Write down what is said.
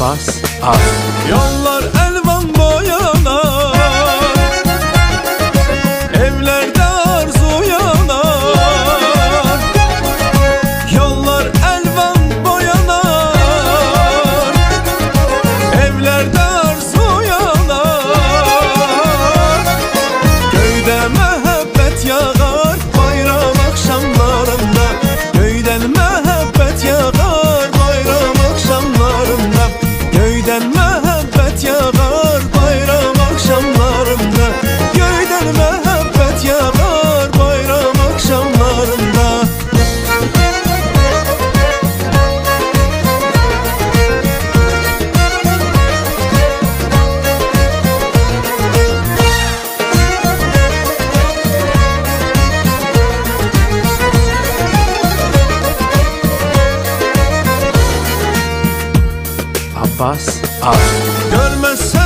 Abbas Ar. Yollar elvan boyanar, evlerde arzu yanar. Yollar elvan boyanar, evlerde arzu yanar. Köyde mehabbet yağar bayram akşamlarında, köyden mehabbet yağar bayram akşamlarında, köyden mehabbet yağar bayram akşamlarında, köyden mehabbet yağar bayram akşamlarında. Abbas Ar. Görmezsen